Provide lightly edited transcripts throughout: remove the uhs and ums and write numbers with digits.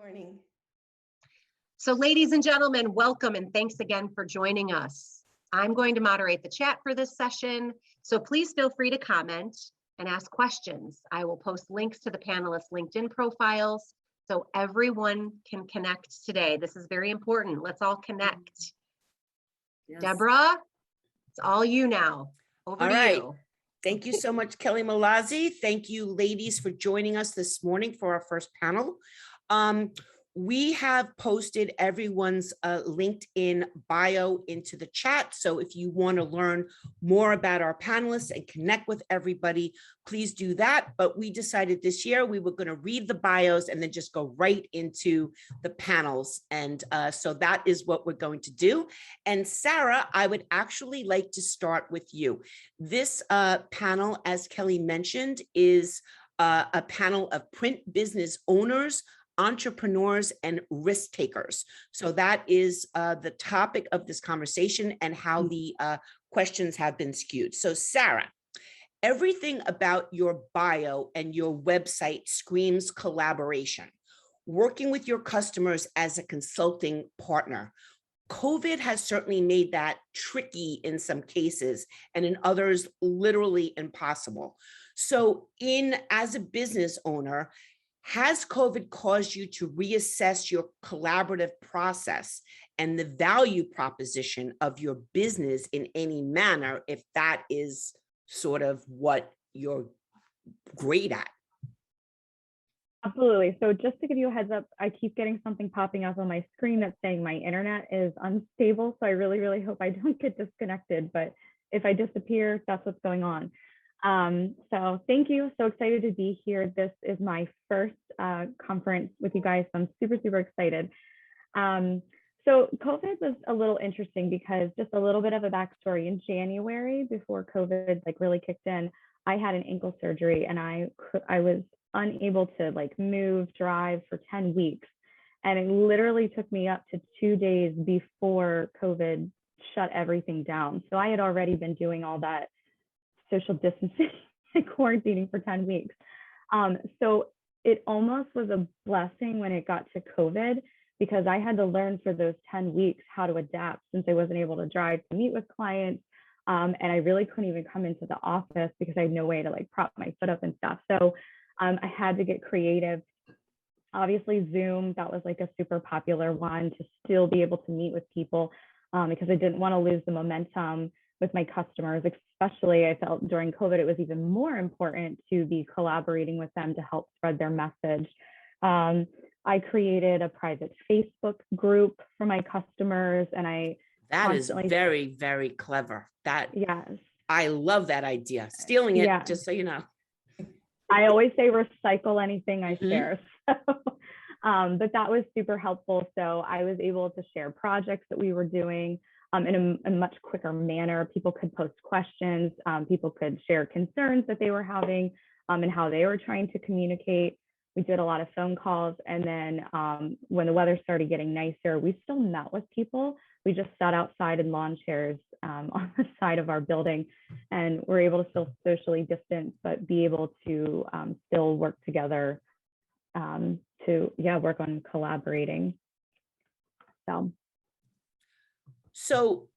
Morning. So ladies and gentlemen, welcome and thanks again for joining us. I'm going to moderate the chat for this session, so please feel free to comment and ask questions. I will post links to the panelists' LinkedIn profiles so everyone can connect today. This is very important. Let's all connect. Yes. Deborah, it's all you now. Over to you. Thank you so much, Kelly Mallozzi. Thank you, ladies, for joining us this morning for our first panel. We have posted everyone's LinkedIn bio into the chat. So if you want to learn more about our panelists and connect with everybody, please do that. But we decided this year we were going to read the bios and then just go right into the panels. And so that is what we're going to do. And Sarah, I would actually like to start with you. This panel, as Kelly mentioned, is a panel of print business owners, entrepreneurs, and risk takers. So that is the topic of this conversation and how the questions have been skewed. So Sarah, everything about your bio and your website screams collaboration, working with your customers as a consulting partner. COVID has certainly made that tricky in some cases, and in others, literally impossible. So as a business owner, has COVID caused you to reassess your collaborative process and the value proposition of your business in any manner, if that is sort of what you're great at? Absolutely. So just to give you a heads up, I keep getting something popping up on my screen that's saying my internet is unstable. So I really, really hope I don't get disconnected. But if I disappear, that's what's going on. So thank you. So excited to be here. This is my first conference with you guys. So I'm super, super excited. So COVID was a little interesting because just a little bit of a backstory. In January, before COVID really kicked in, I had an ankle surgery and I was unable to move, drive for 10 weeks. And it literally took me up to 2 days before COVID shut everything down. So I had already been doing all that social distancing and quarantining for 10 weeks. So it almost was a blessing when it got to COVID, because I had to learn for those 10 weeks how to adapt since I wasn't able to drive to meet with clients. And I really couldn't even come into the office because I had no way to prop my foot up and stuff. So I had to get creative. Obviously Zoom, that was a super popular one to still be able to meet with people, because I didn't want to lose the momentum with my customers. Especially I felt during COVID, it was even more important to be collaborating with them to help spread their message. I created a private Facebook group for my customers, and that is very, very clever. Yes, I love that idea. Stealing it, just so you know. I always say recycle anything I share. So, but that was super helpful. So I was able to share projects that we were doing in a much quicker manner. People could post questions, people could share concerns that they were having and how they were trying to communicate. We did a lot of phone calls. And then when the weather started getting nicer, we still met with people. We just sat outside in lawn chairs on the side of our building, and we're able to still socially distance, but be able to still work together to work on collaborating. So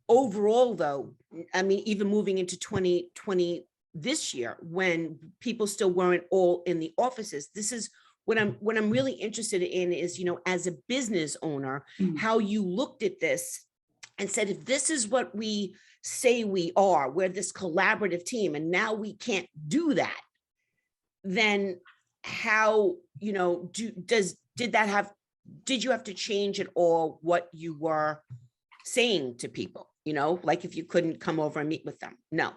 overall, though, I mean, even moving into 2020 this year, when people still weren't all in the offices, this is what I'm really interested in is, as a business owner, how you looked at this and said, if this is what we say we are, we're this collaborative team, and now we can't do that, then how, did you have to change at all what you were saying to people, if you couldn't come over and meet with them? No,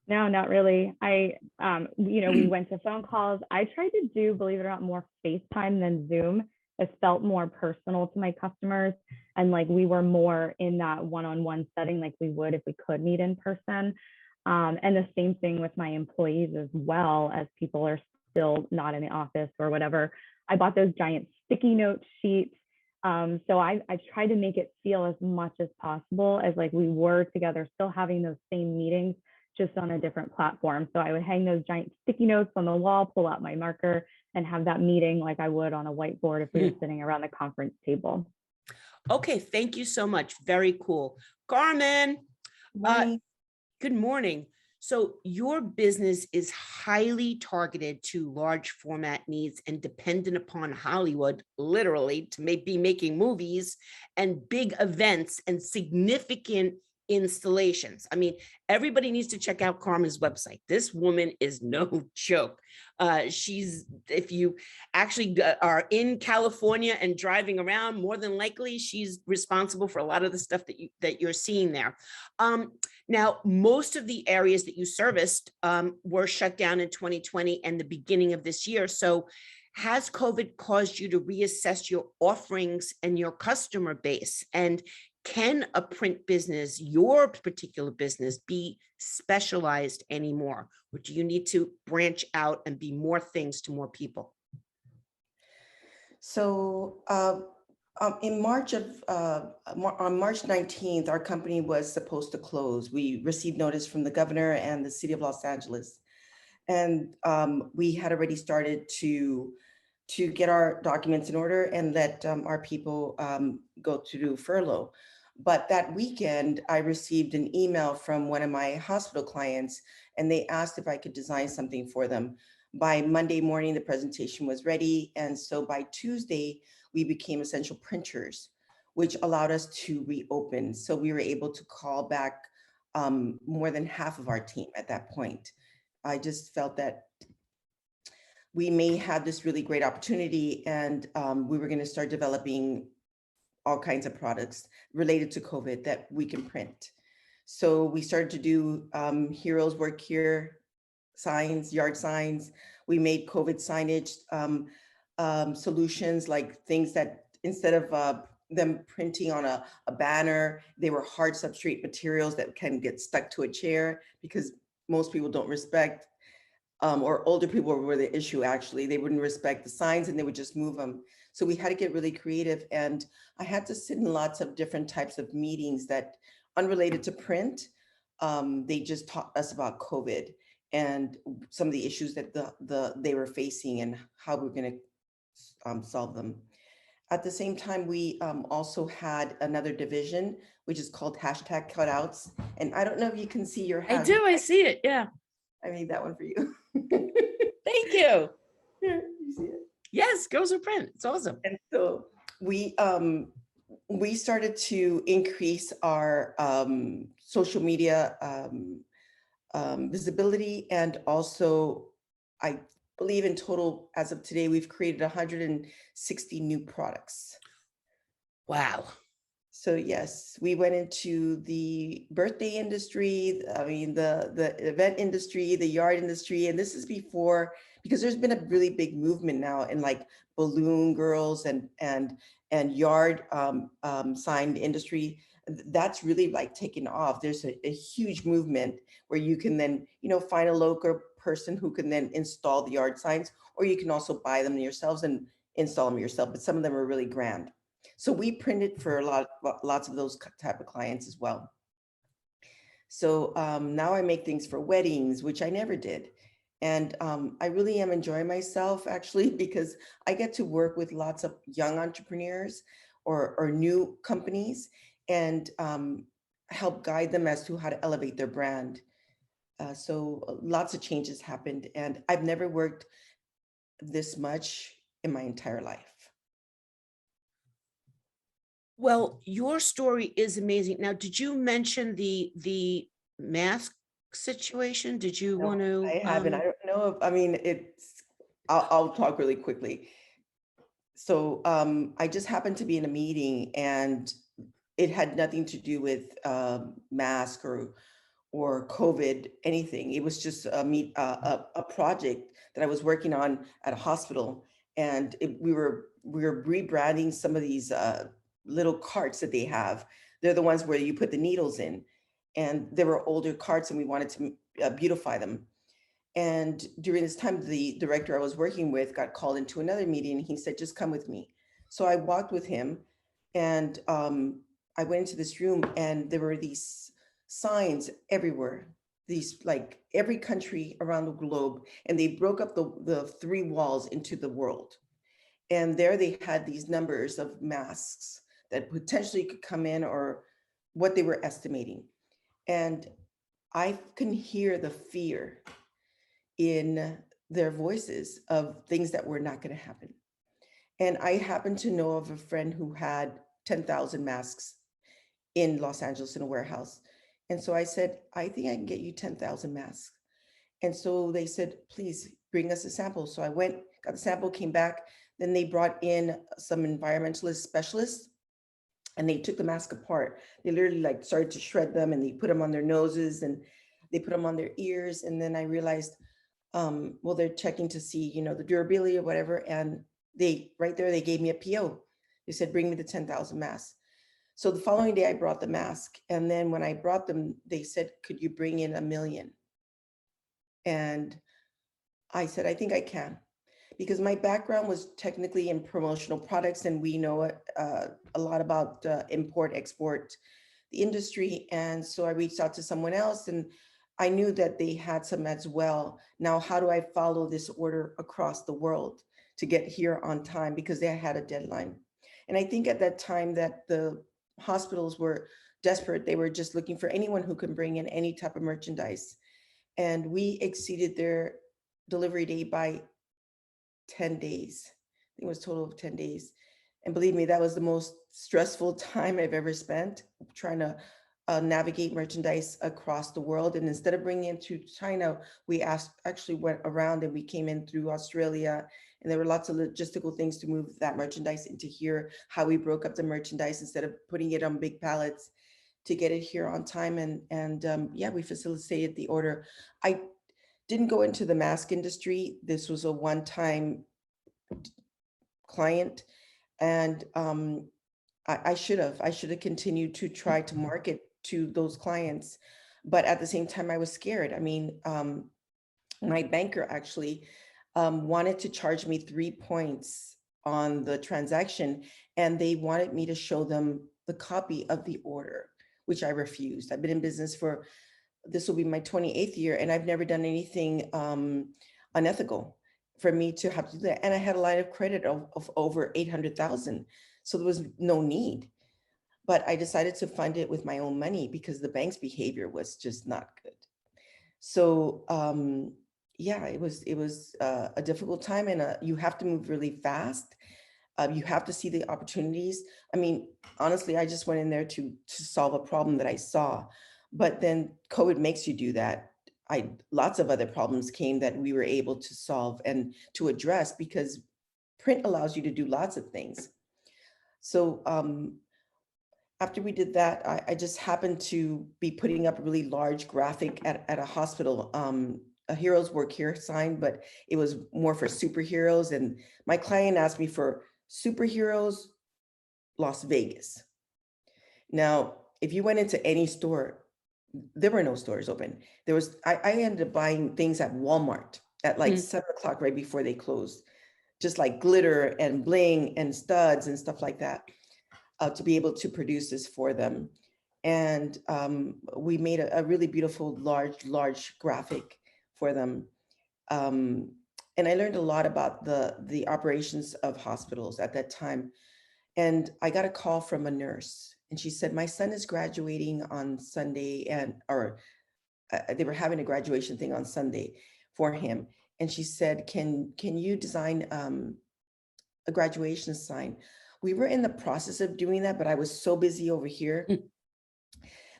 not really. We went to phone calls. I tried to do, believe it or not, more FaceTime than Zoom. It felt more personal to my customers. And we were more in that one-on-one setting, like we would if we could meet in person. And the same thing with my employees as well, as people are still not in the office or whatever. I bought those giant sticky note sheets. So I tried to make it feel as much as possible as we were together, still having those same meetings, just on a different platform. So I would hang those giant sticky notes on the wall, pull out my marker, and have that meeting like I would on a whiteboard if we were sitting around the conference table. Okay, thank you so much. Very cool. Carmen, good morning. So your business is highly targeted to large format needs and dependent upon Hollywood, literally, to be making movies and big events and significant installations. I mean, everybody needs to check out Carmen's website. This woman is no joke. If you actually are in California and driving around, more than likely she's responsible for a lot of the stuff that you're seeing there. Now, most of the areas that you serviced were shut down in 2020 and the beginning of this year. So has COVID caused you to reassess your offerings and your customer base? And can a print business, your particular business, be specialized anymore? Or do you need to branch out and be more things to more people? So in March on March 19th, our company was supposed to close. We received notice from the governor and the city of Los Angeles. And we had already started to get our documents in order and let our people go to do furlough. But that weekend, I received an email from one of my hospital clients, and they asked if I could design something for them. By Monday morning, the presentation was ready. And so by Tuesday, we became essential printers, which allowed us to reopen. So we were able to call back more than half of our team at that point. I just felt that we may have this really great opportunity, and we were going to start developing all kinds of products related to COVID that we can print. So we started to do Heroes Work Here signs, yard signs. We made COVID signage solutions, like things that instead of them printing on a banner, they were hard substrate materials that can get stuck to a chair, because most people don't respect, or older people were the issue actually. They wouldn't respect the signs and they would just move them. So we had to get really creative, and I had to sit in lots of different types of meetings that unrelated to print. They just taught us about COVID and some of the issues that they were facing and how we're going to solve them. At the same time, we also had another division, which is called #cutouts. And I don't know if you can see your hashtag. I do, I see it, yeah. I made that one for you. Thank you. Here, you see it? Yes, Girls Who Print, it's awesome. And so we started to increase our social media visibility, and also I believe in total, as of today, we've created 160 new products. Wow. So yes, we went into the birthday industry, I mean, the event industry, the yard industry, and this is before, because there's been a really big movement now in like balloon girls and yard sign industry. That's really like taken off. There's a huge movement where you can then, find a local person who can then install the yard signs, or you can also buy them yourselves and install them yourself, but some of them are really grand. So we printed for lots of those type of clients as well. So now I make things for weddings, which I never did. And I really am enjoying myself, actually, because I get to work with lots of young entrepreneurs or new companies, and help guide them as to how to elevate their brand. So lots of changes happened, and I've never worked this much in my entire life. Well, your story is amazing. Now, did you mention the mask situation? Did you want to? I haven't. I don't know if, I mean, I'll talk really quickly. So I just happened to be in a meeting, and it had nothing to do with mask or COVID, anything. It was just a project that I was working on at a hospital, and we were rebranding some of these little carts that they have. They're the ones where you put the needles in, and they were older carts, and we wanted to beautify them. And during this time, the director I was working with got called into another meeting, and he said, just come with me. So I walked with him, and I went into this room, and there were these signs everywhere these, like every country around the globe, and they broke up the 3 walls into the world. And there they had these numbers of masks that potentially could come in, or what they were estimating. And I can hear the fear in their voices of things that were not going to happen. And I happen to know of a friend who had 10,000 masks in Los Angeles in a warehouse. And so I said, I think I can get you 10,000 masks. And so they said, please bring us a sample. So I went, got the sample, came back. Then they brought in some environmentalist specialists, and they took the mask apart. They literally like started to shred them, and they put them on their noses, and they put them on their ears. And then I realized, well, they're checking to see, you know, the durability or whatever. And they, right there, they gave me a PO. They said, bring me the 10,000 masks. So the following day I brought the mask. And then when I brought them, they said, could you bring in 1 million? And I said, I think I can, because my background was technically in promotional products, and we know a lot about import, export, the industry. And so I reached out to someone else, and I knew that they had some as well. Now, how do I follow this order across the world to get here on time? Because they had a deadline. And I think at that time that the hospitals were desperate. They were just looking for anyone who can bring in any type of merchandise. And we exceeded their delivery date by 10 days. I think it was a total of 10 days. And believe me, that was the most stressful time I've ever spent trying to navigate merchandise across the world. And instead of bringing it to China, we actually went around, and we came in through Australia. And there were lots of logistical things to move that merchandise into here, how we broke up the merchandise instead of putting it on big pallets to get it here on time. And yeah, we facilitated the order. I didn't go into the mask industry. This was a one-time client. And I should have continued to try to market to those clients. But at the same time, I was scared. I mean, my banker actually wanted to charge me 3 points on the transaction, and they wanted me to show them the copy of the order, which I refused. I've been in business for, this will be my 28th year, and I've never done anything unethical for me to have to do that. And I had a line of credit of over 800,000. So there was no need. But I decided to fund it with my own money because the bank's behavior was just not good. So yeah, it was a difficult time, and you have to move really fast. You have to see the opportunities. I mean, honestly, I just went in there to solve a problem that I saw, but then COVID makes you do that. Lots of other problems came that we were able to solve and to address, because print allows you to do lots of things. So after we did that, I just happened to be putting up a really large graphic at a hospital, a Heroes Work Here sign, but it was more for superheroes. And my client asked me for superheroes, Las Vegas. Now, if you went into any store, there were no stores open. I ended up buying things at Walmart at like 7 o'clock right before they closed, just like glitter and bling and studs and stuff like that, to be able to produce this for them. And we made a really beautiful, large graphic for them. And I learned a lot about the operations of hospitals at that time. And I got a call from a nurse, and she said, my son is graduating on Sunday, or they were having a graduation thing on Sunday for him. And she said, can you design a graduation sign? We were in the process of doing that, but I was so busy over here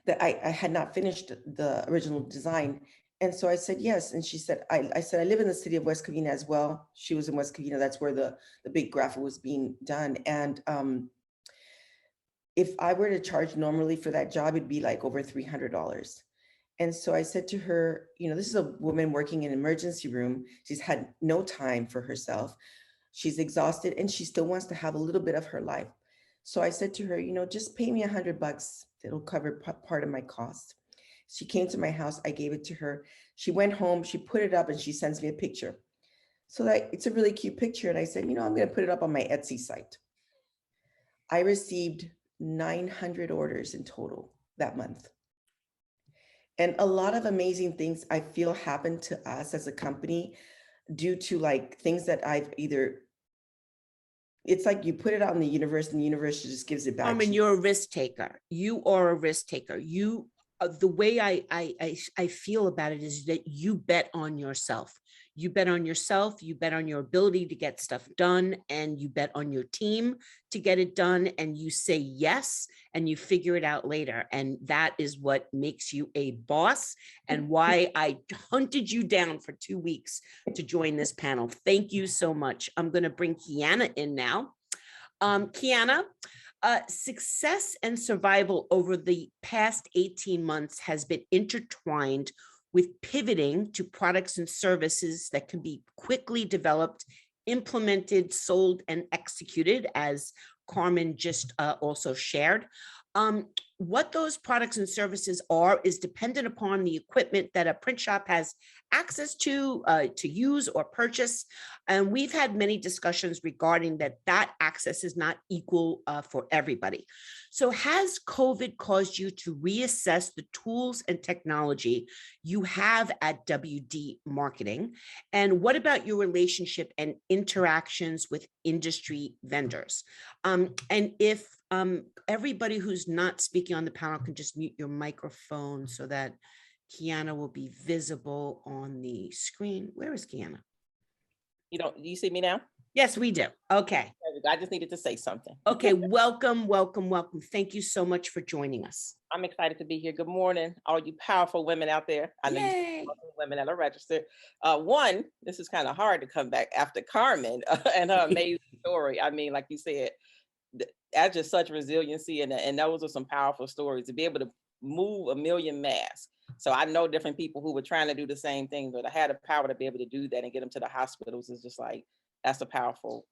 that I had not finished the original design. And so I said, yes. And she said, I said, I live in the city of West Covina as well. She was in West Covina. That's where the big graphic was being done. And if I were to charge normally for that job, it'd be like over $300. And so I said to her, you know, this is a woman working in an emergency room. She's had no time for herself. She's exhausted, and she still wants to have a little bit of her life. So I said to her, you know, just pay me $100. It'll cover part of my cost. She came to my house. I gave it to her. She went home, she put it up, and she sends me a picture. So that it's a really cute picture. And I said, you know, I'm going to put it up on my Etsy site. I received 900 orders in total that month. And a lot of amazing things I feel happen to us as a company due to like things that I've either, it's like you put it out in the universe and the universe just gives it back Carmen, to you. you're a risk taker. You are a risk taker. You, the way I feel about it is that you bet on yourself. You bet on yourself. You bet on your ability to get stuff done, and you bet on your team to get it done. And you say yes, and you figure it out later. And that is what makes you a boss, and why I hunted you down for 2 weeks to join this panel. Thank you so much. I'm going to bring Keeana in now. Keeana, success and survival over the past 18 months has been intertwined with pivoting to products and services that can be quickly developed, implemented, sold, and executed, as Carmen just also shared. What those products and services are is dependent upon the equipment that a print shop has access to use or purchase. And we've had many discussions regarding that access is not equal for everybody. So has COVID caused you to reassess the tools and technology you have at WD Marketing? And what about your relationship and interactions with industry vendors? And if everybody who's not speaking on the panel can just mute your microphone so that Keeana will be visible on the screen. Where is Keeana? You see me now? Yes, we do. Okay. I just needed to say something. Okay. Welcome. Thank you so much for joining us. I'm excited to be here. Good morning, all you powerful women out there. I know you women that are registered. One, this is kind of hard to come back after Carmen and her amazing story. I mean, like you said, that's just such resiliency, and those are some powerful stories to be able to move 1 million masks. So I know different people who were trying to do the same thing, but I had the power to be able to do that and get them to the hospitals. Is just like, that's a powerful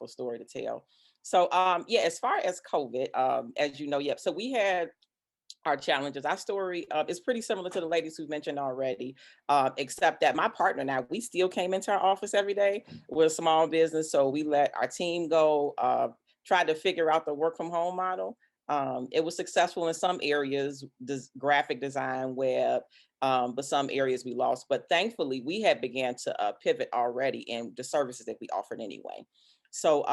story to tell. So yeah, as far as COVID, as you know, so we had our challenges. Our story is pretty similar to the ladies who mentioned already, except that my partner and I, we still came into our office every day. We're a small business, so we let our team go, tried to figure out the work from home model. It was successful in some areas, graphic design, web, but some areas we lost. But thankfully, we had began to pivot already in the services that we offered anyway. So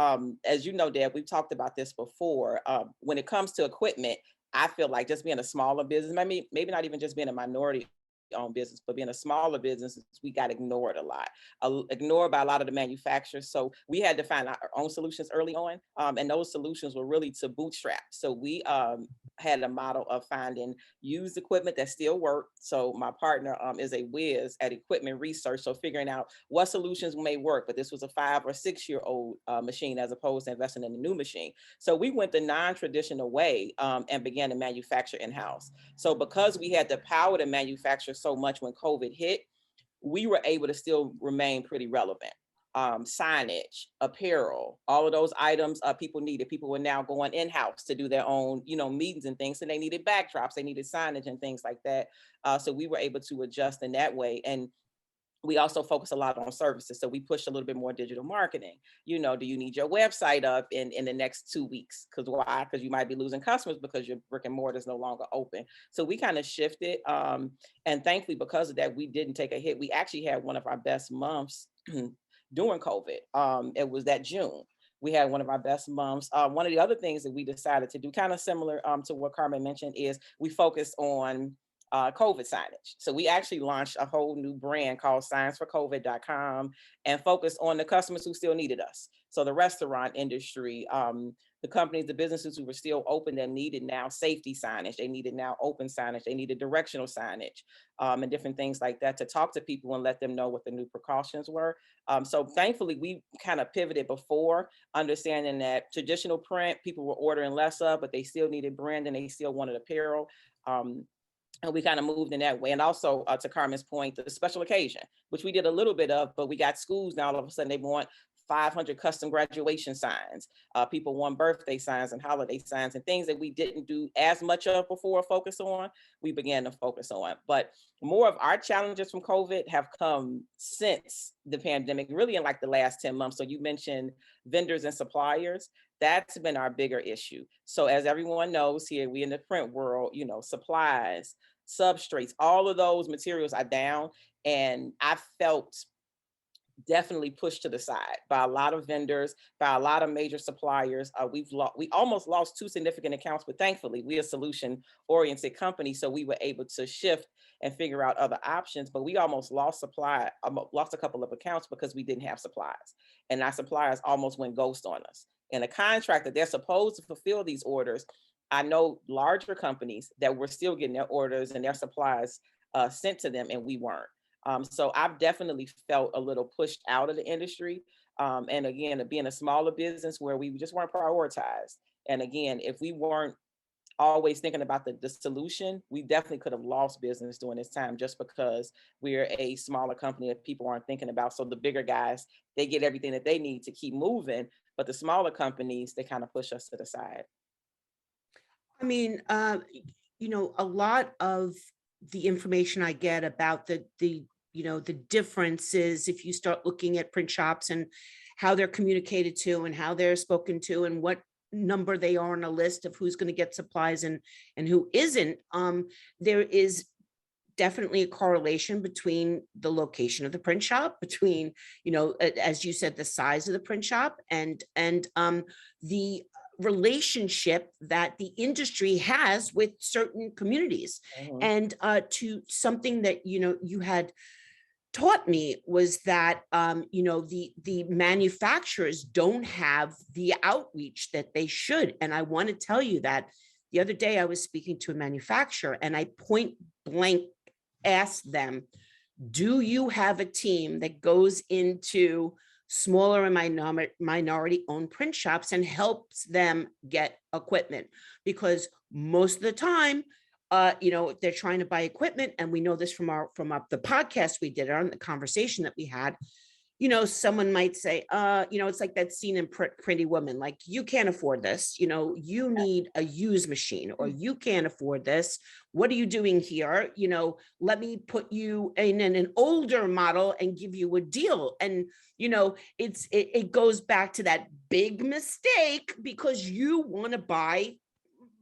as you know, Deb, we've talked about this before. When it comes to equipment, I feel like just being a smaller business, maybe not even just being a minority owned business, but being a smaller business, we got ignored a lot, ignored by a lot of the manufacturers. So we had to find our own solutions early on. And those solutions were really to bootstrap. So we had a model of finding used equipment that still worked. So my partner is a whiz at equipment research. So figuring out what solutions may work, but this was a 5 or 6 year old machine as opposed to investing in a new machine. So we went the non-traditional way and began to manufacture in-house. So because we had the power to manufacture so much when COVID hit, we were able to still remain pretty relevant. Signage, apparel, all of those items people needed. People were now going in-house to do their own, meetings and things. So they needed backdrops, they needed signage and things like that. So we were able to adjust in that way. And we also focus a lot on services. So we push a little bit more digital marketing. Do you need your website up in the next 2 weeks? Because why? Because you might be losing customers because your brick and mortar is no longer open. So we kind of shifted. And thankfully, because of that, we didn't take a hit. We actually had one of our best months during COVID. It was that June. We had one of our best months. One of the other things that we decided to do, kind of similar to what Carmen mentioned, is we focused on COVID signage. So we actually launched a whole new brand called signsforcovid.com and focused on the customers who still needed us. So the restaurant industry, the companies, the businesses who were still open that needed now safety signage, they needed now open signage, they needed directional signage, and different things like that to talk to people and let them know what the new precautions were. So thankfully, we kind of pivoted before, understanding that traditional print, people were ordering less of, but they still needed brand and they still wanted apparel. And we kind of moved in that way. And also to Carmen's point, the special occasion, which we did a little bit of, but we got schools now all of a sudden they want 500 custom graduation signs. People want birthday signs and holiday signs and things that we didn't do as much of before focus on, we began to focus on. But more of our challenges from COVID have come since the pandemic, really in like the last 10 months. So you mentioned vendors and suppliers. That's been our bigger issue. So as everyone knows here, we in the print world, supplies, substrates, all of those materials are down. And I felt definitely pushed to the side by a lot of vendors, by a lot of major suppliers. We almost lost 2 significant accounts, but thankfully we're a solution-oriented company, so we were able to shift and figure out other options. But we almost lost a couple of accounts because we didn't have supplies, and our suppliers almost went ghost on us. And a contractor, they're supposed to fulfill these orders. I know larger companies that were still getting their orders and their supplies sent to them, and we weren't. So I've definitely felt a little pushed out of the industry. And again, being a smaller business where we just weren't prioritized. And again, if we weren't always thinking about the solution, we definitely could have lost business during this time just because we're a smaller company that people aren't thinking about. So the bigger guys, they get everything that they need to keep moving. But the smaller companies, they kind of push us to the side. I mean, a lot of the information I get about the differences, if you start looking at print shops and how they're communicated to and how they're spoken to and what number they are on a list of who's going to get supplies and who isn't, there is definitely a correlation between the location of the print shop, between, as you said, the size of the print shop and the relationship that the industry has with certain communities. Mhm. And to something that, you had taught me was that, the manufacturers don't have the outreach that they should. And I want to tell you that the other day I was speaking to a manufacturer and I point blank asked them, do you have a team that goes into smaller and minority owned print shops and helps them get equipment? Because most of the time, they're trying to buy equipment, and we know this from the podcast we did, on the conversation that we had. Someone might say, it's like that scene in Pretty Woman, like, you can't afford this, you need a used machine, or you can't afford this. What are you doing here? Let me put you in an older model and give you a deal. And, it goes back to that big mistake, because you want to buy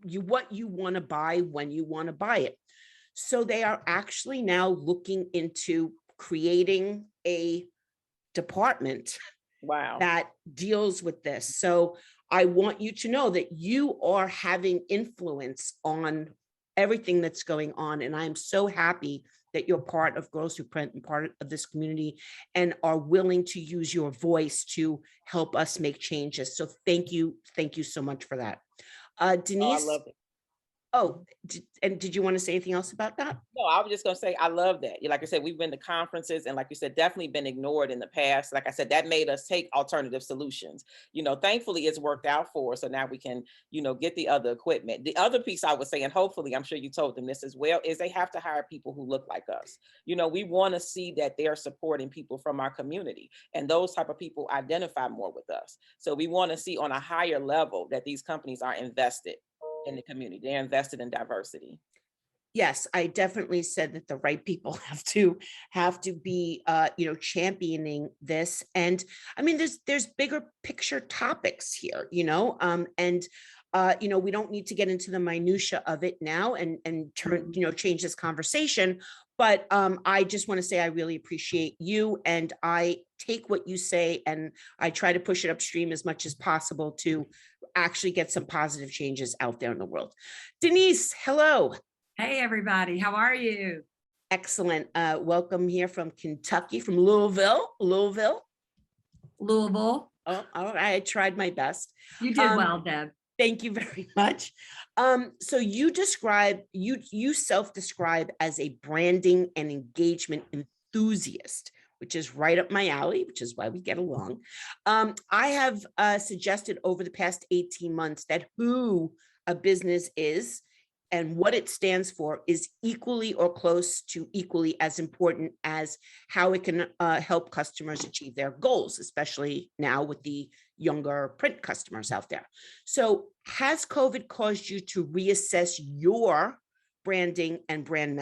what you want to buy when you want to buy it. So they are actually now looking into creating a department Wow. that deals with this. So I want you to know that you are having influence on everything that's going on. And I'm so happy that you're part of Girls Who Print and part of this community and are willing to use your voice to help us make changes. So thank you. Thank you so much for that. Denise. I love it. Oh, did you want to say anything else about that? No, I was just going to say, I love that. Like I said, we've been to conferences and, like you said, definitely been ignored in the past. Like I said, that made us take alternative solutions. Thankfully it's worked out for us. So now we can, get the other equipment. The other piece I would say, and hopefully I'm sure you told them this as well, is they have to hire people who look like us. We want to see that they're supporting people from our community, and those type of people identify more with us. So we want to see on a higher level that these companies are invested in the community. They're invested in diversity. Yes, I definitely said that the right people have to be, championing this. And I mean, there's bigger picture topics here, and we don't need to get into the minutia of it now and turn, change this conversation. But I just want to say I really appreciate you, and I take what you say and I try to push it upstream as much as possible to actually get some positive changes out there in the world. Denise, hello. Hey, everybody. How are you? Excellent. Welcome here from Kentucky, from Louisville. Louisville. Oh, all right. I tried my best. You did well, Deb. Thank you very much. So you self-describe as a branding and engagement enthusiast, which is right up my alley, which is why we get along. I have suggested over the past 18 months that who a business is and what it stands for is equally or close to equally as important as how it can help customers achieve their goals, especially now with the younger print customers out there. So has COVID caused you to reassess your branding and brand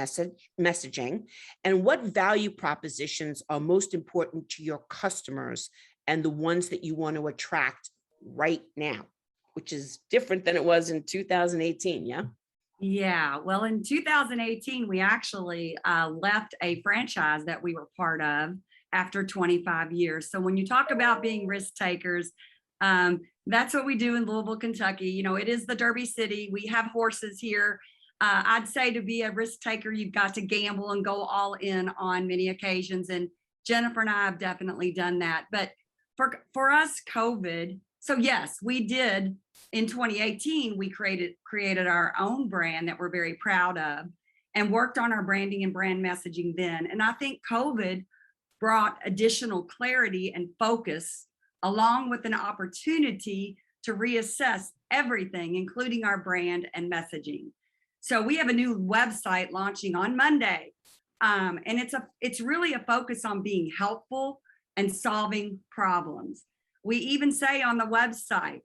messaging? And what value propositions are most important to your customers and the ones that you want to attract right now, which is different than it was in 2018, yeah? Yeah, well, in 2018, we actually left a franchise that we were part of after 25 years. So when you talk about being risk takers, that's what we do in Louisville, Kentucky. You know, it is the Derby City. We have horses here. I'd say to be a risk taker, you've got to gamble and go all in on many occasions. And Jennifer and I have definitely done that. But for us, COVID, so yes, we did. In 2018, we created our own brand that we're very proud of and worked on our branding and brand messaging then. And I think COVID brought additional clarity and focus, along with an opportunity to reassess everything, including our brand and messaging. So we have a new website launching on Monday. And it's really a focus on being helpful and solving problems. We even say on the website,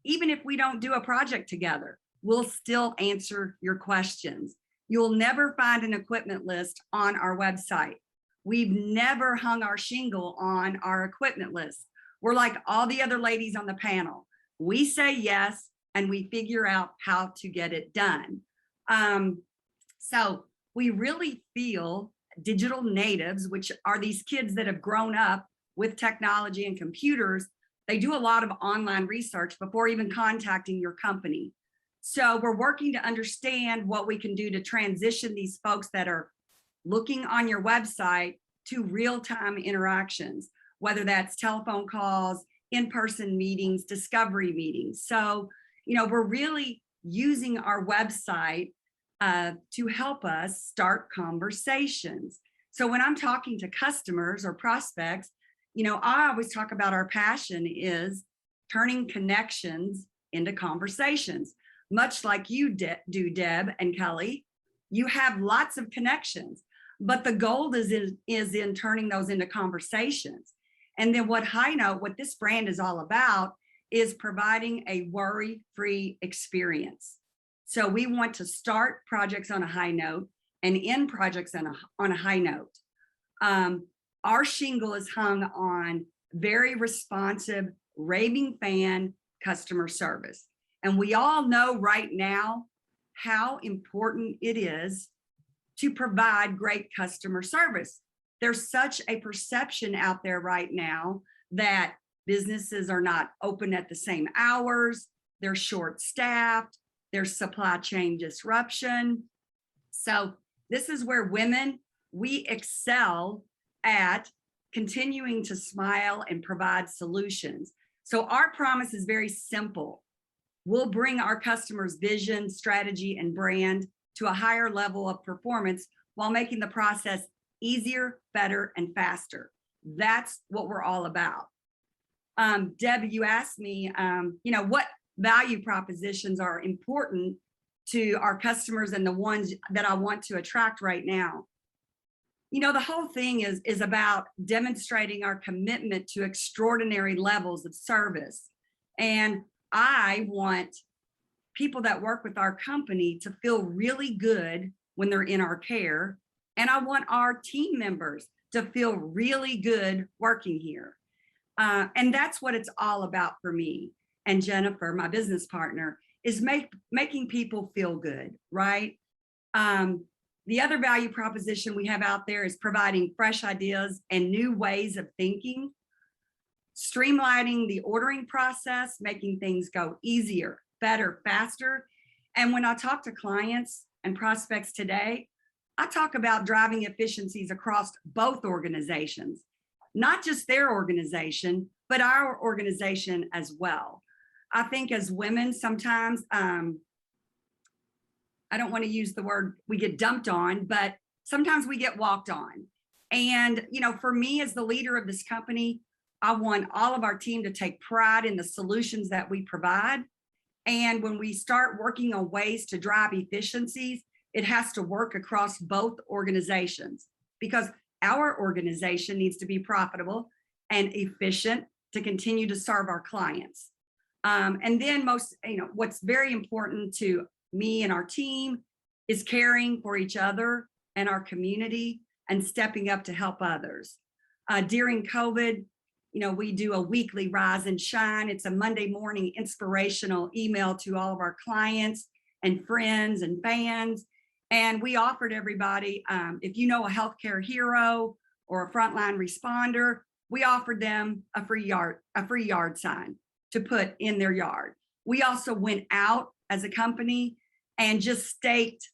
even if we don't do a project together, we'll still answer your questions. You'll never find an equipment list on our website. We've never hung our shingle on our equipment list. We're like all the other ladies on the panel. We say yes, and we figure out how to get it done. So we really feel digital natives, which are these kids that have grown up with technology and computers. They do a lot of online research before even contacting your company. So we're working to understand what we can do to transition these folks that are looking on your website to real-time interactions, whether that's telephone calls, in-person meetings, discovery meetings. So, you know, we're really using our website to help us start conversations. So when I'm talking to customers or prospects, you know, I always talk about our passion is turning connections into conversations, much like you do, Deb and Kelly. You have lots of connections, but the gold is in turning those into conversations. And then what HighNote, what this brand is all about, is providing a worry-free experience. So we want to start projects on a high note and end projects on a high note. Our shingle is hung on very responsive, raving fan customer service. And we all know right now how important it is to provide great customer service. There's such a perception out there right now that businesses are not open at the same hours, they're short-staffed, there's supply chain disruption. So this is where women, we excel at continuing to smile and provide solutions. So our promise is very simple. We'll bring our customers' vision, strategy, and brand to a higher level of performance while making the process easier, better, and faster. That's what we're all about. Deb, you asked me, you know, what value propositions are important to our customers and the ones that I want to attract right now. You know, the whole thing is about demonstrating our commitment to extraordinary levels of service. And I want people that work with our company to feel really good when they're in our care. And I want our team members to feel really good working here. And that's what it's all about for me. And Jennifer, my business partner, is making people feel good, right? The other value proposition we have out there is providing fresh ideas and new ways of thinking, streamlining the ordering process, making things go easier, better, faster. And when I talk to clients and prospects today, I talk about driving efficiencies across both organizations, not just their organization, but our organization as well. I think as women, sometimes, I don't want to use the word we get dumped on, but sometimes we get walked on. And, you know, for me as the leader of this company, I want all of our team to take pride in the solutions that we provide. And when we start working on ways to drive efficiencies, it has to work across both organizations because our organization needs to be profitable and efficient to continue to serve our clients. And then what's very important to me and our team is caring for each other and our community and stepping up to help others. During COVID, you know, we do a weekly Rise and Shine. It's a Monday morning inspirational email to all of our clients. and friends and fans. And we offered everybody, if you know a healthcare hero or a frontline responder, we offered them a free yard sign to put in their yard. We also went out as a company and just staked,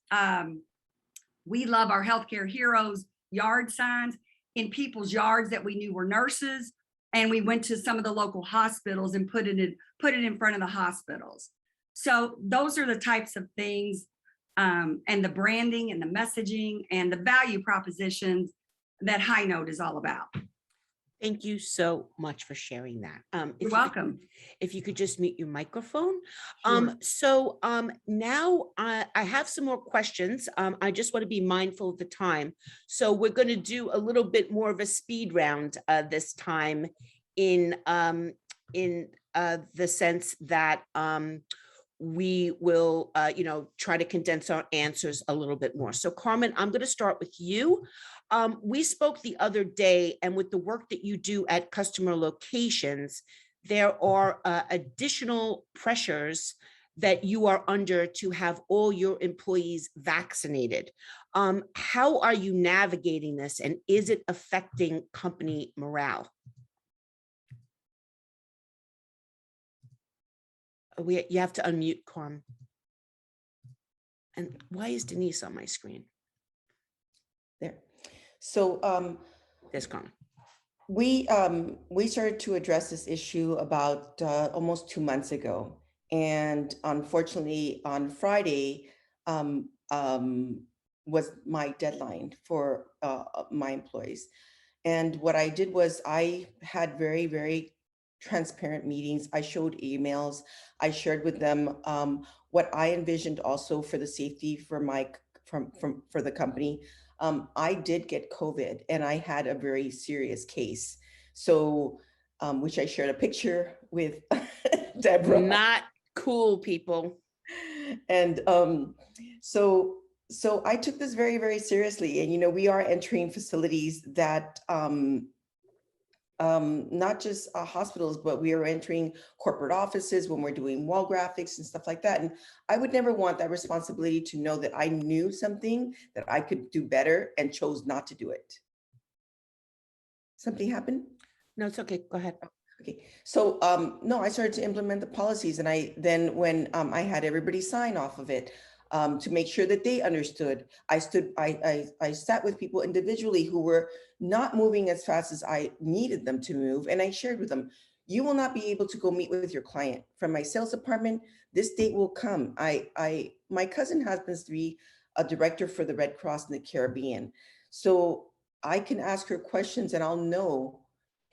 we love our healthcare heroes yard signs in people's yards that we knew were nurses. And we went to some of the local hospitals and put it in front of the hospitals. So those are the types of things, and the branding and the messaging and the value propositions that HighNote is all about. Thank you so much for sharing that. You're welcome. If you could just mute your microphone. Sure. Now I have some more questions. I just want to be mindful of the time. So we're going to do a little bit more of a speed round this time in the sense that we will, try to condense our answers a little bit more. So Carmen, I'm going to start with you. We spoke the other day, and with the work that you do at customer locations, there are additional pressures that you are under to have all your employees vaccinated. How are you navigating this, and is it affecting company morale? You have to unmute, Carmen. And why is Denise on my screen? There. So There's Carmen. we started to address this issue about almost 2 months ago. And unfortunately, on Friday was my deadline for my employees. And what I did was I had very, very transparent meetings. I showed emails. I shared with them what I envisioned also for the safety for for the company. I did get COVID, and I had a very serious case. So, which I shared a picture with Deborah. Not cool, people. And so I took this very, very seriously. And, we are entering facilities that not just hospitals, but we are entering corporate offices when we're doing wall graphics and stuff like that. And I would never want that responsibility to know that I knew something that I could do better and chose not to do it. Something happened? No, it's okay. Go ahead. Okay. So, no, I started to implement the policies, and when I had everybody sign off of it, to make sure that they understood. I sat with people individually who were not moving as fast as I needed them to move. And I shared with them, you will not be able to go meet with your client from my sales department. This date will come. My cousin happens to be a director for the Red Cross in the Caribbean. So I can ask her questions and I'll know,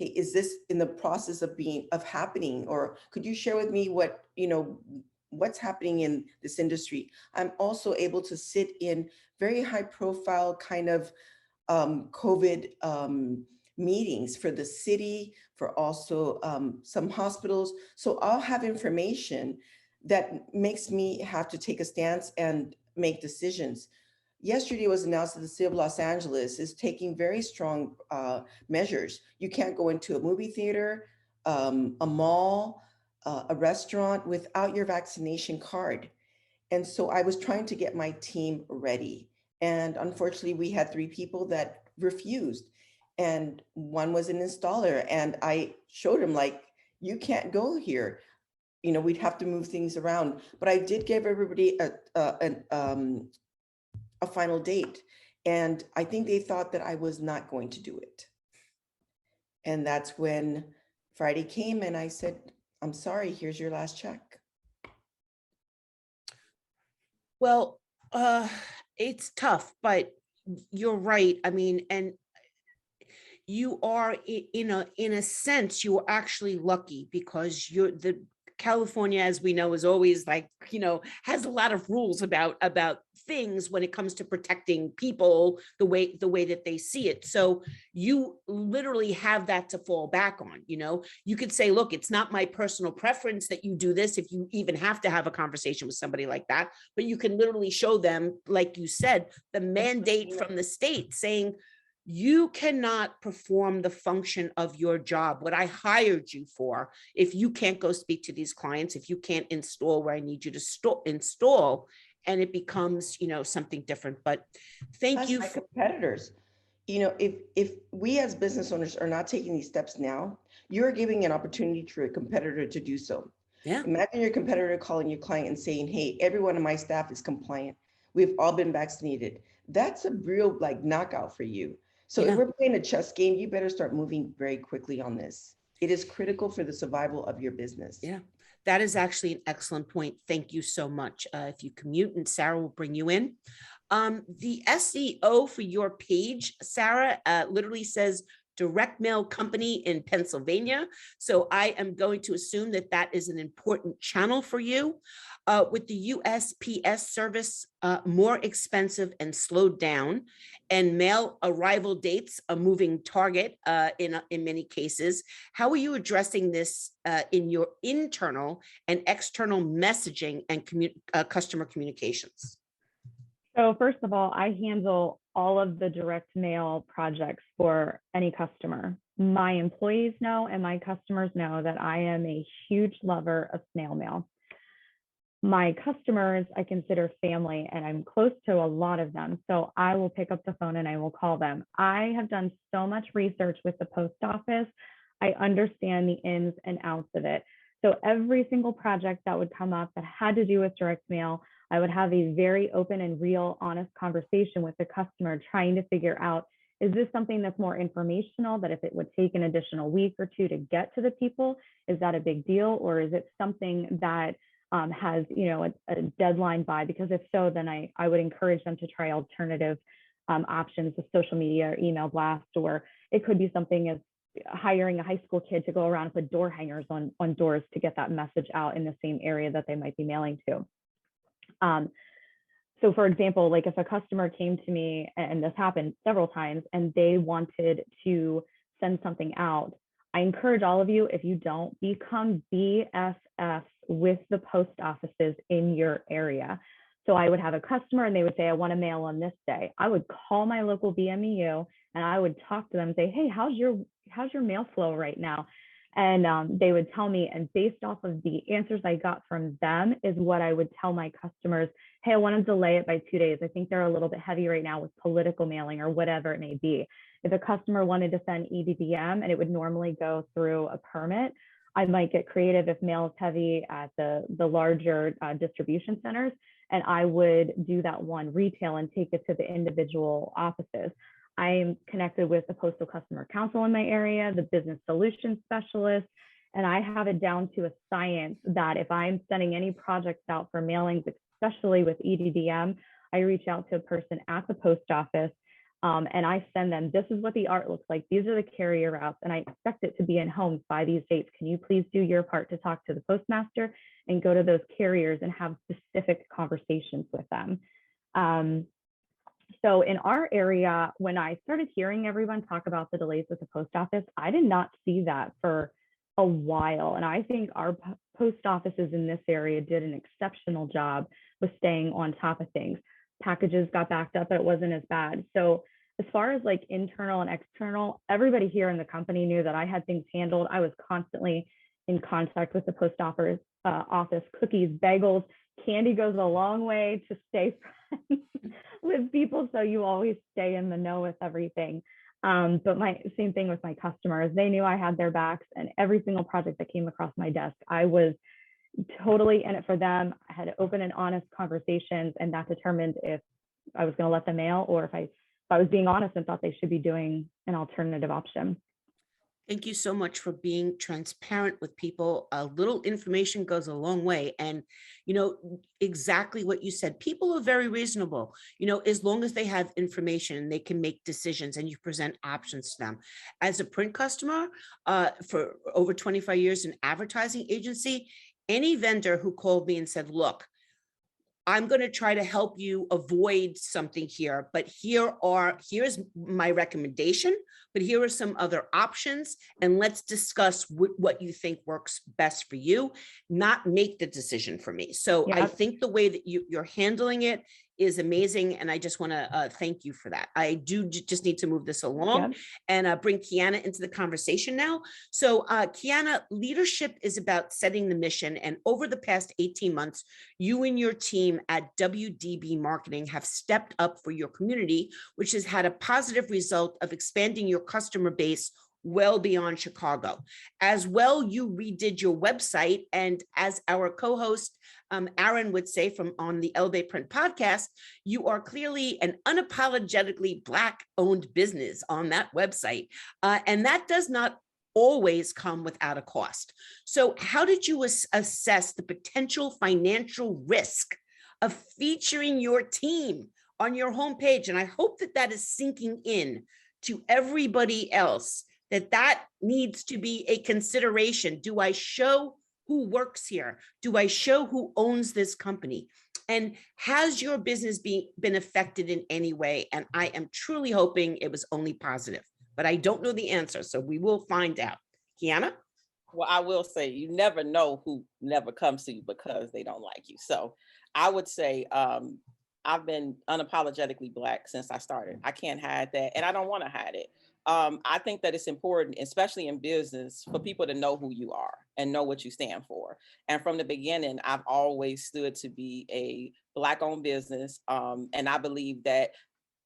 hey, is this in the process of happening? Or could you share with me what's happening in this industry? I'm also able to sit in very high profile kind of COVID meetings for the city, for also some hospitals. So I'll have information that makes me have to take a stance and make decisions. Yesterday was announced that the city of Los Angeles is taking very strong measures. You can't go into a movie theater, a mall, a restaurant without your vaccination card. And so I was trying to get my team ready. And unfortunately, we had 3 people that refused. And one was an installer. And I showed him, like, you can't go here. We'd have to move things around. But I did give everybody a final date. And I think they thought that I was not going to do it. And that's when Friday came and I said, I'm sorry, here's your last check. Well, it's tough, but you're right. I mean, and you are in a sense, you are actually lucky because California, as we know, is always has a lot of rules about things when it comes to protecting people the way that they see it. So you literally have that to fall back on. You could say, look, it's not my personal preference that you do this, if you even have to have a conversation with somebody like that, but you can literally show them, like you said, the mandate from the state saying, you cannot perform the function of your job, what I hired you for, if you can't go speak to these clients, if you can't install where I need you to install, and it becomes, something different. But thank Plus you. my competitors. If we as business owners are not taking these steps now, you're giving an opportunity to a competitor to do so. Yeah. Imagine your competitor calling your client and saying, hey, every one of my staff is compliant. We've all been vaccinated. That's a real knockout for you. So if we're playing a chess game, you better start moving very quickly on this. It is critical for the survival of your business. Yeah, that is actually an excellent point. Thank you so much. If you commute, and Sarah will bring you in. The SEO for your page, Sarah, literally says direct mail company in Pennsylvania. So I am going to assume that that is an important channel for you. With the USPS service more expensive and slowed down, and mail arrival dates a moving target in many cases, how are you addressing this in your internal and external messaging and customer communications? So first of all, I handle all of the direct mail projects for any customer. My employees know and my customers know that I am a huge lover of snail mail. My customers, I consider family, and I'm close to a lot of them. So I will pick up the phone and I will call them. I have done so much research with the post office. I understand the ins and outs of it. So every single project that would come up that had to do with direct mail, I would have a very open and real, honest conversation with the customer, trying to figure out, is this something that's more informational, that if it would take an additional week or two to get to the people, is that a big deal? Or is it something that has, a deadline by? Because if so, then I would encourage them to try alternative options of social media or email blast, or it could be something as hiring a high school kid to go around and put door hangers on doors to get that message out in the same area that they might be mailing to. So for example, like if a customer came to me, and this happened several times, and they wanted to send something out, I encourage all of you, if you don't, become BFFs with the post offices in your area. So I would have a customer and they would say, I want to mail on this day. I would call my local BMEU and I would talk to them and say, hey, how's your mail flow right now? And they would tell me, and based off of the answers I got from them is what I would tell my customers, hey, I want to delay it by 2 days. I think they're a little bit heavy right now with political mailing or whatever it may be. If a customer wanted to send EDDM and it would normally go through a permit, I might get creative if mail is heavy at the larger distribution centers, and I would do that one retail and take it to the individual offices. I'm connected with the Postal Customer Council in my area, the business solutions specialist, and I have it down to a science that if I'm sending any projects out for mailings, especially with EDDM, I reach out to a person at the post office and I send them, this is what the art looks like. These are the carrier routes, and I expect it to be in homes by these dates. Can you please do your part to talk to the postmaster and go to those carriers and have specific conversations with them? So in our area, when I started hearing everyone talk about the delays with the post office, I did not see that for a while. And I think our post offices in this area did an exceptional job with staying on top of things. Packages got backed up, but it wasn't as bad. So as far as like internal and external, everybody here in the company knew that I had things handled. I was constantly in contact with the post office, cookies, bagels, candy goes a long way to stay friends with people. So you always stay in the know with everything. But same thing with my customers. They knew I had their backs, and every single project that came across my desk, I was totally in it for them. I had open and honest conversations, and that determined if I was going to let them mail, or if I was being honest and thought they should be doing an alternative option. Thank you so much for being transparent with people. A little information goes a long way. And, exactly what you said, people are very reasonable, as long as they have information and they can make decisions and you present options to them. As a print customer for over 25 years in advertising agency, any vendor who called me and said, look, I'm going to try to help you avoid something here, but here's my recommendation, but here are some other options, and let's discuss what you think works best for you, not make the decision for me. So I think the way that you're handling it is amazing. And I just want to thank you for that. I do just need to move this along and bring Keeana into the conversation now. So Keeana, leadership is about setting the mission. And over the past 18 months, you and your team at WDB Marketing have stepped up for your community, which has had a positive result of expanding your customer base well beyond Chicago. As well, you redid your website, and as our co-host Aaron would say from on the Elevate Print podcast, you are clearly an unapologetically Black-owned business on that website, and that does not always come without a cost. So how did you assess the potential financial risk of featuring your team on your homepage? And I hope that that is sinking in to everybody else, that needs to be a consideration. Do I show who works here? Do I show who owns this company? And has your business been affected in any way? And I am truly hoping it was only positive, but I don't know the answer, so we will find out. Keeana? Well, I will say you never know who never comes to you because they don't like you. So I would say I've been unapologetically Black since I started. I can't hide that, and I don't want to hide it. I think that it's important, especially in business, for people to know who you are and know what you stand for. And from the beginning, I've always stood to be a Black-owned business. And I believe that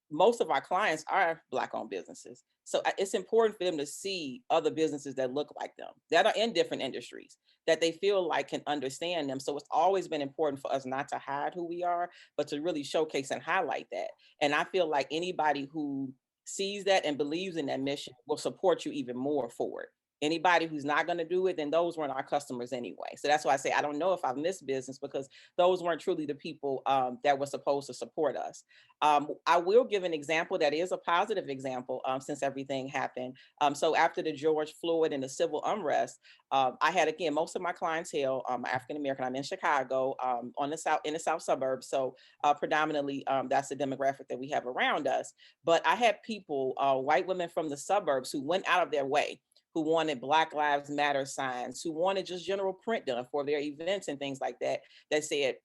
most of our clients are Black-owned businesses. So it's important for them to see other businesses that look like them, that are in different industries, that they feel like can understand them. So it's always been important for us not to hide who we are, but to really showcase and highlight that. And I feel like anybody who sees that and believes in that mission will support you even more for it. Anybody who's not going to do it, then those weren't our customers anyway. So that's why I say I don't know if I've missed business, because those weren't truly the people that were supposed to support us. I will give an example that is a positive example since everything happened. So after the George Floyd and the civil unrest, I had, again, most of my clientele African American. I'm in Chicago, in the south suburbs. So predominantly that's the demographic that we have around us. But I had people, white women from the suburbs, who went out of their way, who wanted Black Lives Matter signs, who wanted just general print done for their events and things like that, that said,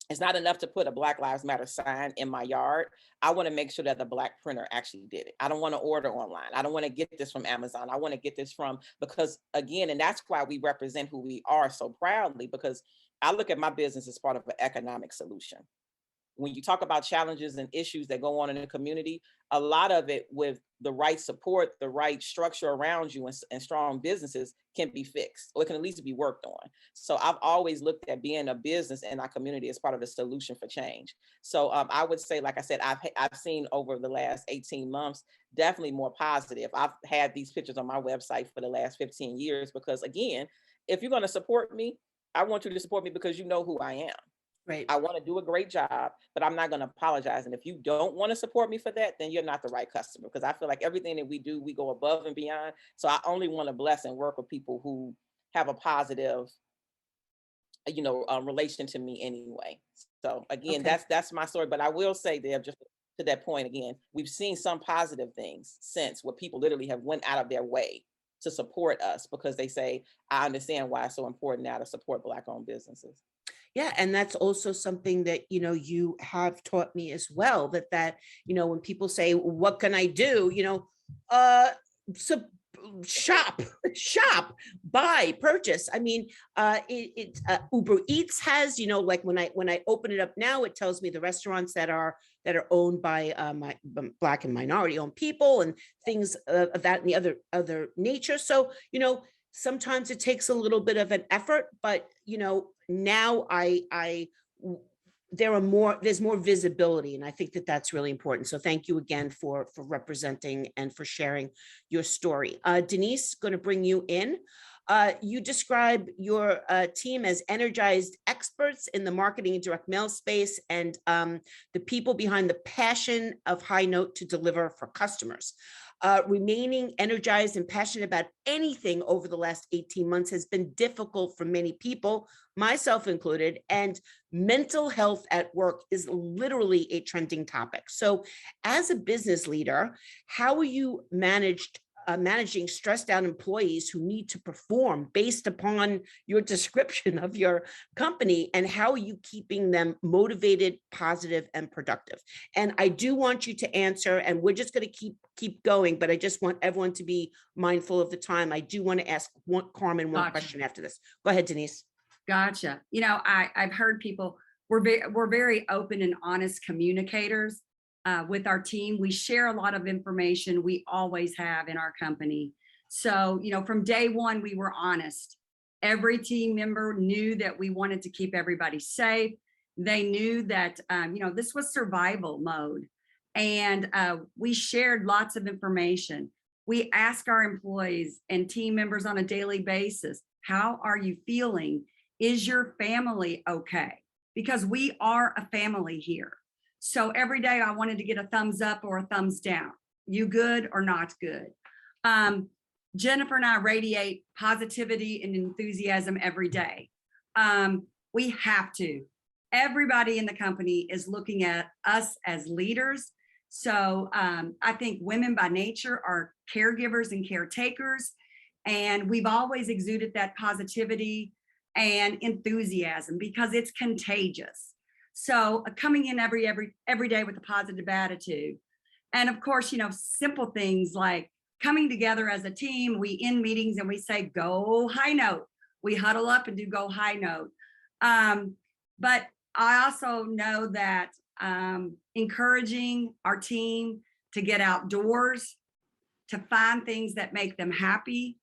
it's not enough to put a Black Lives Matter sign in my yard. I want to make sure that the Black printer actually did it. I don't want to order online. I don't want to get this from Amazon. I want to get this from, because again, and that's why we represent who we are so proudly, because I look at my business as part of an economic solution. When you talk about challenges and issues that go on in the community, a lot of it with the right support, the right structure around you, and strong businesses can be fixed, or it can at least be worked on. So I've always looked at being a business in our community as part of the solution for change. So I would say, like I said, I've seen over the last 18 months, definitely more positive. I've had these pictures on my website for the last 15 years, because again, if you're going to support me, I want you to support me because you know who I am. Right. I want to do a great job, but I'm not going to apologize. And if you don't want to support me for that, then you're not the right customer, because I feel like everything that we do, we go above and beyond. So I only want to bless and work with people who have a positive, relation to me anyway. So again, Okay. that's my story. But I will say, Deb, just to that point again, we've seen some positive things since, where people literally have went out of their way to support us, because they say, I understand why it's so important now to support Black-owned businesses. Yeah, and that's also something that, you have taught me as well, that when people say, what can I do? So shop, buy, purchase. I mean, Uber Eats has, like when I open it up now, it tells me the restaurants that are owned by my Black and minority owned people, and things of that and the other nature. So, sometimes it takes a little bit of an effort, but now there's more visibility, and I think that that's really important. So thank you again for representing and for sharing your story. Denise, going to bring you in. You describe your team as energized experts in the marketing and direct mail space, and the people behind the passion of HighNote to deliver for customers. Remaining energized and passionate about anything over the last 18 months has been difficult for many people, myself included, and mental health at work is literally a trending topic. So as a business leader, how will you manage managing stressed out employees who need to perform based upon your description of your company, and how are you keeping them motivated, positive, and productive? And I do want you to answer, and we're just going to keep going, but I just want everyone to be mindful of the time. I do want to ask Carmen one question after this. Go ahead, Denise. Gotcha. You know, I've heard people, we're very open and honest communicators with our team. We share a lot of information. We always have in our company. So, you know, from day one, we were honest. Every team member knew that we wanted to keep everybody safe. They knew that, you know, this was survival mode. And we shared lots of information. We ask our employees and team members on a daily basis, how are you feeling? Is your family okay? Because we are a family here. So every day I wanted to get a thumbs up or a thumbs down. You good or not good? Jennifer and I radiate positivity and enthusiasm every day. We have to. Everybody in the company is looking at us as leaders. So I think women by nature are caregivers and caretakers, and we've always exuded that positivity and enthusiasm because it's contagious. So coming in every day with a positive attitude. And of course, you know, simple things like coming together as a team. We end meetings and we say, go HighNote. We huddle up and do go HighNote. But I also know that encouraging our team to get outdoors, to find things that make them happy.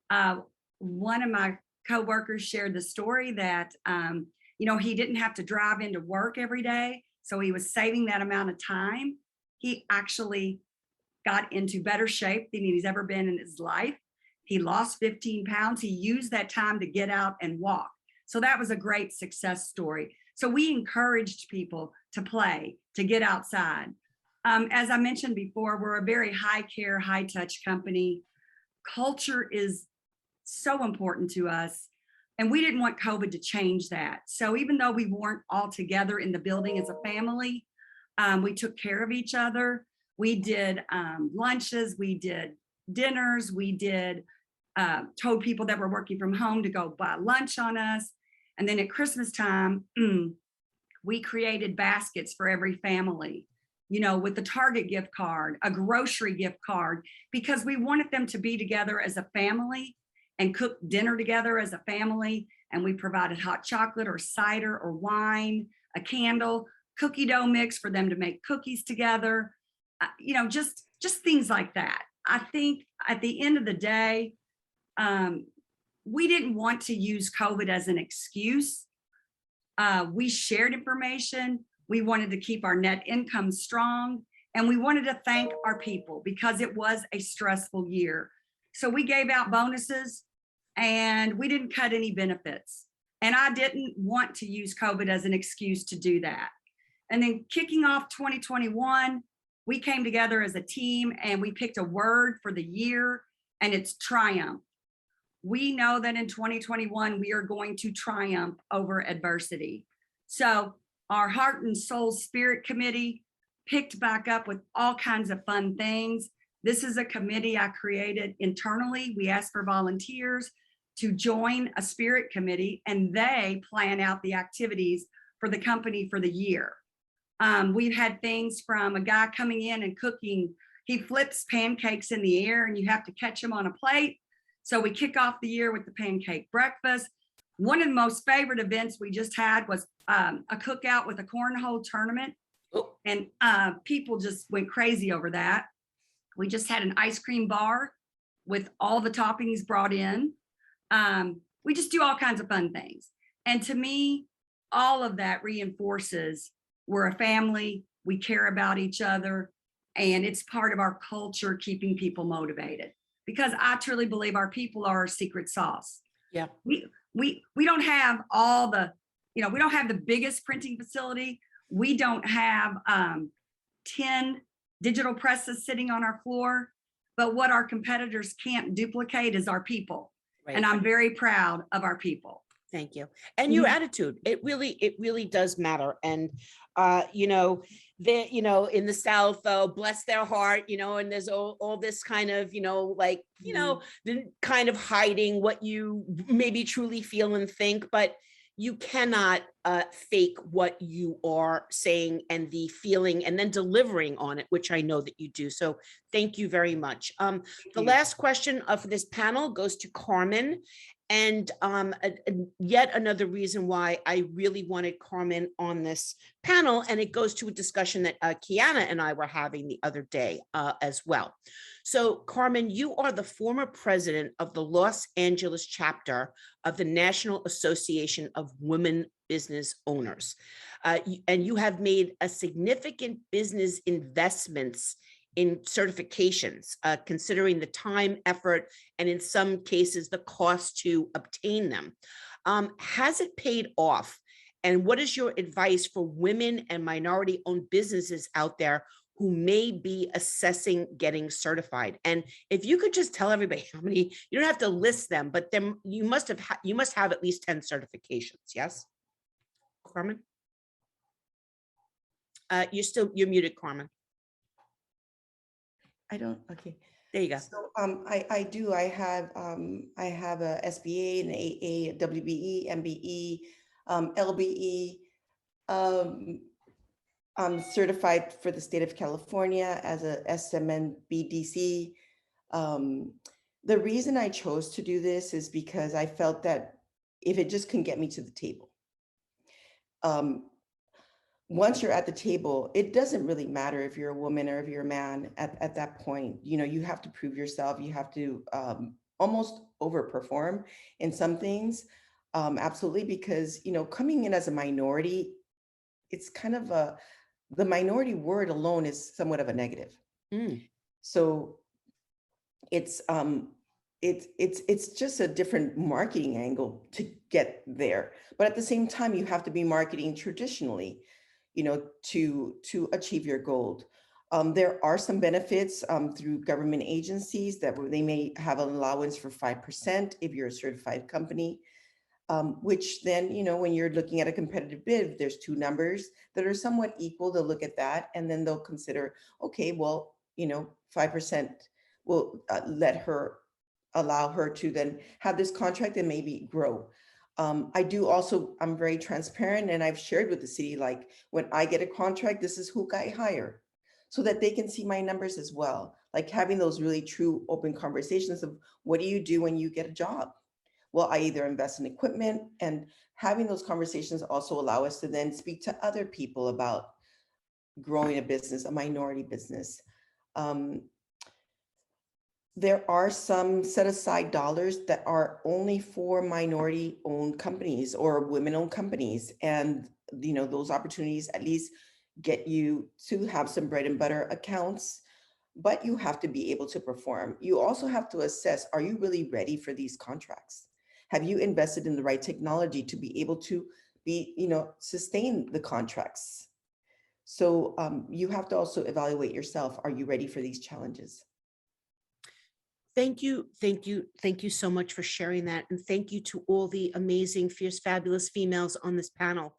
One of my coworkers shared the story that, you know, he didn't have to drive into work every day. So he was saving that amount of time. He actually got into better shape than he's ever been in his life. He lost 15 pounds. He used that time to get out and walk. So that was a great success story. So we encouraged people to play, to get outside. As I mentioned before, we're a very high care, high touch company. Culture is so important to us. And we didn't want COVID to change that. So even though we weren't all together in the building as a family, we took care of each other. We did lunches, we did dinners, we did told people that were working from home to go buy lunch on us. And then at Christmas time, we created baskets for every family, you know, with the Target gift card, a grocery gift card, because we wanted them to be together as a family and cook dinner together as a family. And we provided hot chocolate or cider or wine, a candle, cookie dough mix for them to make cookies together, you know, just things like that. I think at the end of the day, we didn't want to use COVID as an excuse. We shared information. We wanted to keep our net income strong, and we wanted to thank our people because it was a stressful year. So we gave out bonuses and we didn't cut any benefits. And I didn't want to use COVID as an excuse to do that. And then kicking off 2021, we came together as a team and we picked a word for the year, and it's triumph. We know that in 2021, we are going to triumph over adversity. So our Heart and Soul Spirit Committee picked back up with all kinds of fun things. This is a committee I created internally. We asked for volunteers to join a spirit committee, and they plan out the activities for the company for the year. We've had things from a guy coming in and cooking. He flips pancakes in the air and you have to catch them on a plate. So we kick off the year with the pancake breakfast. One of the most favorite events we just had was a cookout with a cornhole tournament. And people just went crazy over that. We just had an ice cream bar with all the toppings brought in. We just do all kinds of fun things. And to me, all of that reinforces we're a family, we care about each other, and it's part of our culture keeping people motivated. Because I truly believe our people are our secret sauce. Yeah. We don't have all the, you know, we don't have the biggest printing facility. We don't have 10 digital presses sitting on our floor, but what our competitors can't duplicate is our people. Right. And I'm very proud of our people. Thank you. And your Mhm. attitude, it really does matter. And, you know, in the South, bless their heart, and there's all this kind of, like, the kind of hiding what you maybe truly feel and think, but you cannot fake what you are saying and the feeling and then delivering on it, which I know that you do. So thank you very much. The you. last question for this panel goes to Carmen. And yet another reason why I really wanted Carmen on this panel, and it goes to a discussion that Keeana and I were having the other day as well. So Carmen, you are the former president of the Los Angeles chapter of the National Association of Women Business Owners. And you have made a significant business investments in certifications, considering the time, effort, and in some cases, the cost to obtain them. Has it paid off? And what is your advice for women and minority-owned businesses out there who may be assessing getting certified? And if you could just tell everybody how many, you don't have to list them, but then you must have at least 10 certifications. Yes, Carmen? You're muted, Carmen. I don't, okay. There you go. So I do. I have a SBA, an AA, a WBE, MBE, LBE. I'm certified for the state of California as a SMNBDC. The reason I chose to do this is because I felt that if it just can get me to the table. Once you're at the table, it doesn't really matter if you're a woman or if you're a man at that point. You have to prove yourself. You have to almost overperform in some things. Absolutely, because, coming in as a minority, it's kind of the minority word alone is somewhat of a negative. So it's just a different marketing angle to get there. But at the same time, you have to be marketing traditionally, to achieve your goal. There are some benefits through government agencies that they may have an allowance for 5% if you're a certified company, which then, when you're looking at a competitive bid, there's two numbers that are somewhat equal. They'll look at that and then they'll consider, okay, well, 5% will allow her to then have this contract and maybe grow. I'm very transparent, and I've shared with the city, like, when I get a contract, this is who I hire, so that they can see my numbers as well. Like having those really true open conversations of, what do you do when you get a job? Well, I either invest in equipment, and having those conversations also allow us to then speak to other people about growing a business, a minority business. There are some set aside dollars that are only for minority owned companies or women owned companies. And, those opportunities at least get you to have some bread and butter accounts, but you have to be able to perform. You also have to assess, are you really ready for these contracts? Have you invested in the right technology to be able to sustain the contracts? So you have to also evaluate yourself. Are you ready for these challenges? Thank you so much for sharing that. And thank you to all the amazing, fierce, fabulous females on this panel